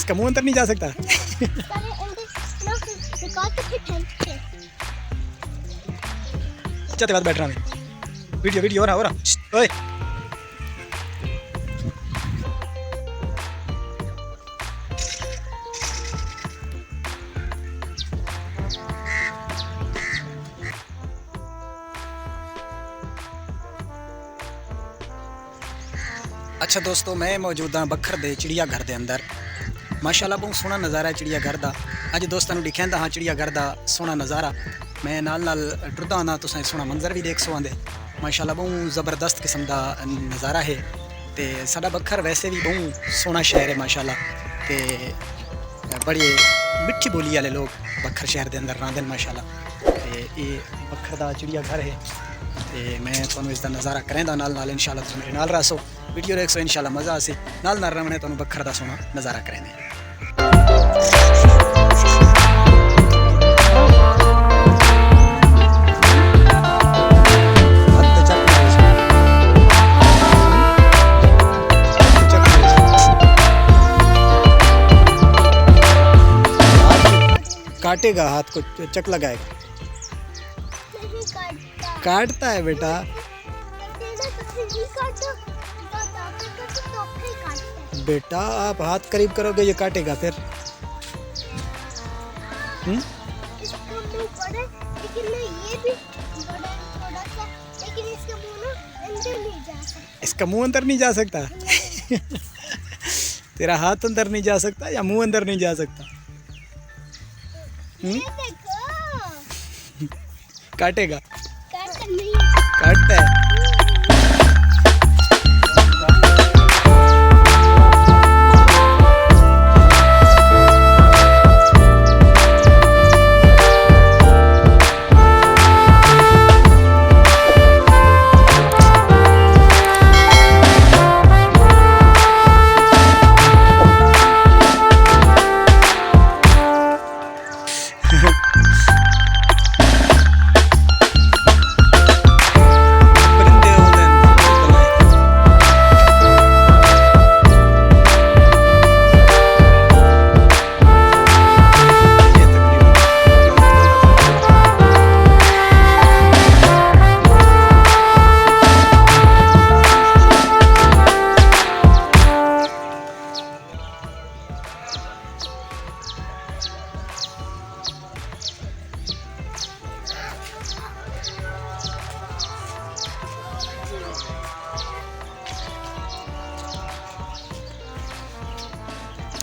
इसका मुंह अंदर नहीं जा सकता। चलते बाद बैठ रहा मैं, वीडियो हो रहा ओए। अच्छा दोस्तों, मैं मौजूद हाँ बखर दे चिड़िया घर दे अंदर। माशाल्लाह बहुत सोहना नज़ारा है चिड़िया घर दा। अज दोस्तों को दिखांदा हाँ चिड़िया घर दा सोहना नज़ारा। मैं नाल टुरदा आना, तुसें सोहना मंजर भी देख सो आंदे। माशाल्लाह बहुत ज़बरदस्त किस्म का नज़ारा है। तो साडा बखर वैसे भी बहुत सोहना शहर है माशाल्लाह। तो बड़ी मिठी बोली वाले लोग बखर शहर के अंदर रहिंदे माशाल्लाह। तो ये बखर दा चिड़िया घर है। तो मैं तुहानूं इसका नज़ारा करेंदा नाल इंशाल्लाह तुसीं मेरे नाल रहो, वीडियो देख सो इंशाल्लाह मज़ा आसी। नाल रवने तुहानूं बखर दा सोहना नज़ारा करेंदे। काटेगा हाथ को, चक लगाएगा। काटता है बेटा। बेटा आप हाथ करीब करोगे ये काटेगा फिर। इसका मुंह अंदर नहीं जा सकता। तेरा हाथ अंदर नहीं जा सकता या मुंह अंदर नहीं जा सकता। काटेगा, काटता है।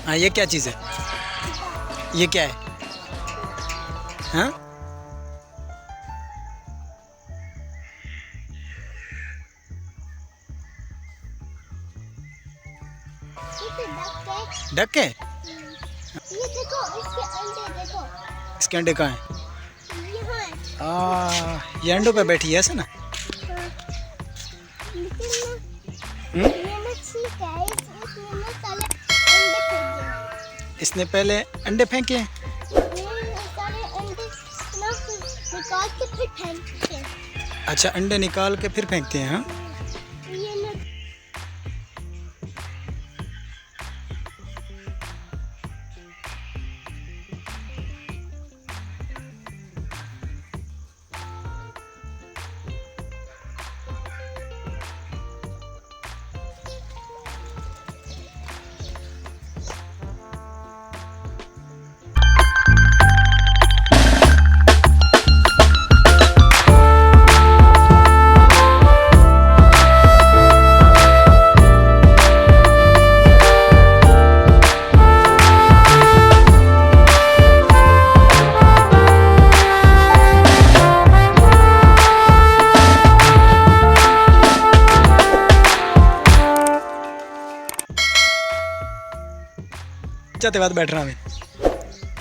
हाँ ये क्या चीज़ है? ये क्या है? हाँ डक है। ये देखो, इसके अंडे देखो। इसके अंडे कहाँ हैं? ये अंडों पे बैठी है ऐसा ना। इसने पहले अंडे फेंके हैं। निकाल के फिर फेंकते हैं। अच्छा अंडे निकाल के फिर फेंकते हैं। हाँ चाहते बाद बैठ रहा मैं,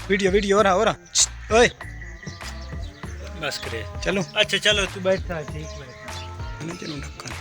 वीडियो हो रहा ओए बस करे चलो। अच्छा चलो तू बैठा है, ठीक है चलो ढक्कन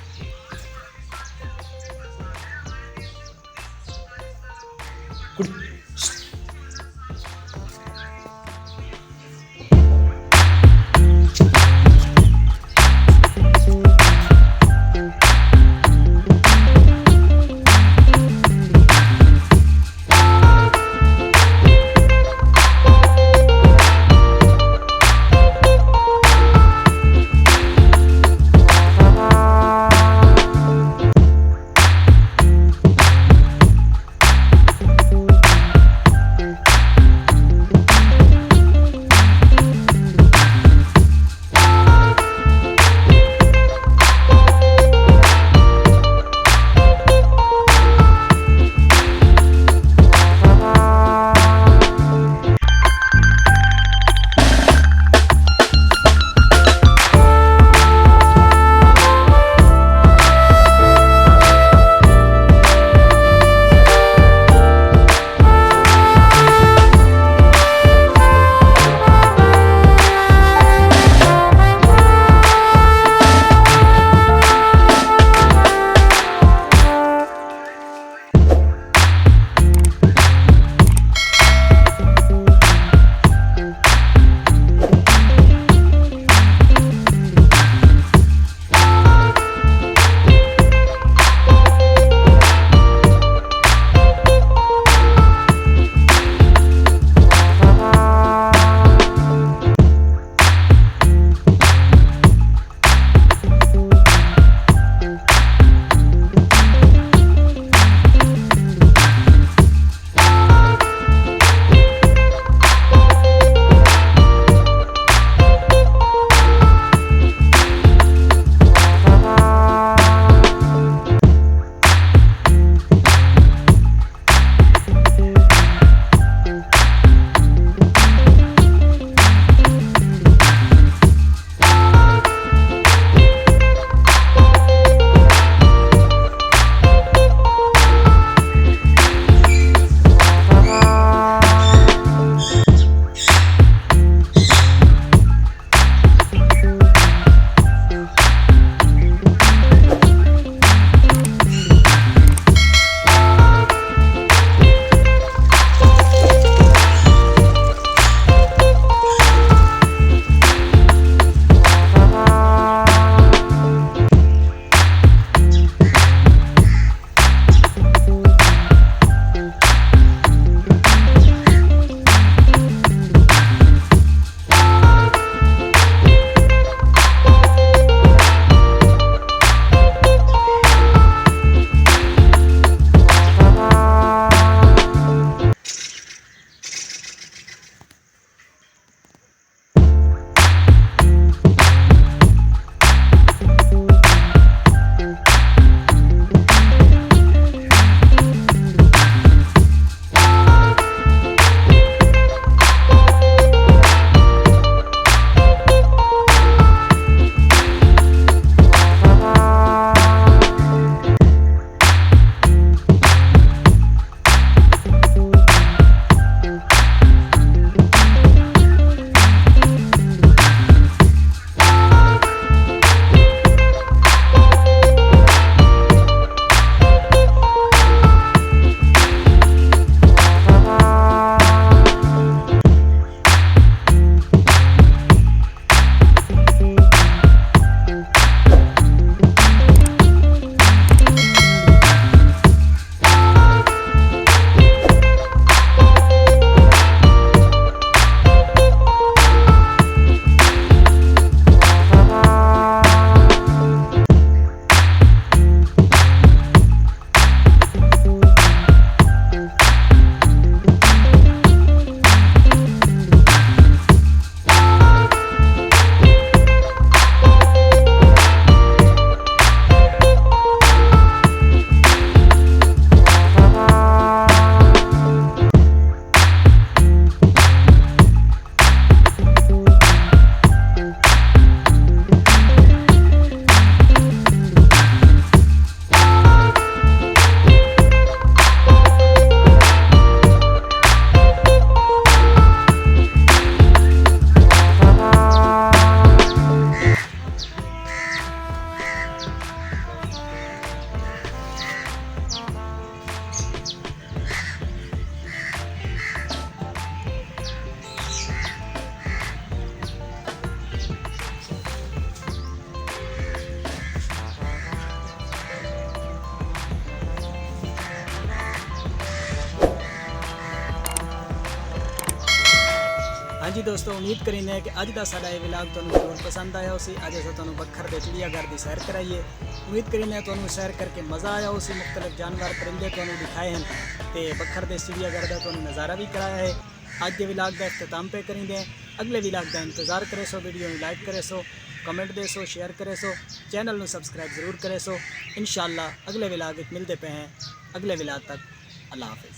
हाँ जी दोस्तों, उम्मीद करीने कि अज का साडा विलाग तुहानूं जरूर पसंद आया उसी। अज असां तुहानूं बखर दे चिड़िया घर की सैर कराइए। उम्मीद करीने तुहानूं सैर करके मज़ा आया उसी। मुख्तलिफ जानवर परिंदे तुहानूं दिखाए हैं तो बखर दे चिड़िया घर का तुहानूं नज़ारा भी कराया है। अज के विलाग का अख्ताम पे करेंगे। अगले विलाग का इंतज़ार करे सो, वीडियो में लाइक करे सो, कमेंट दे सो, शेयर करे सो, चैनल में सब्सक्राइब जरूर करे सो। इंशाअल्लाह अगले विलाग मिलते पे हैं। अगले विलाग तक अल्लाह हाफ़िज़।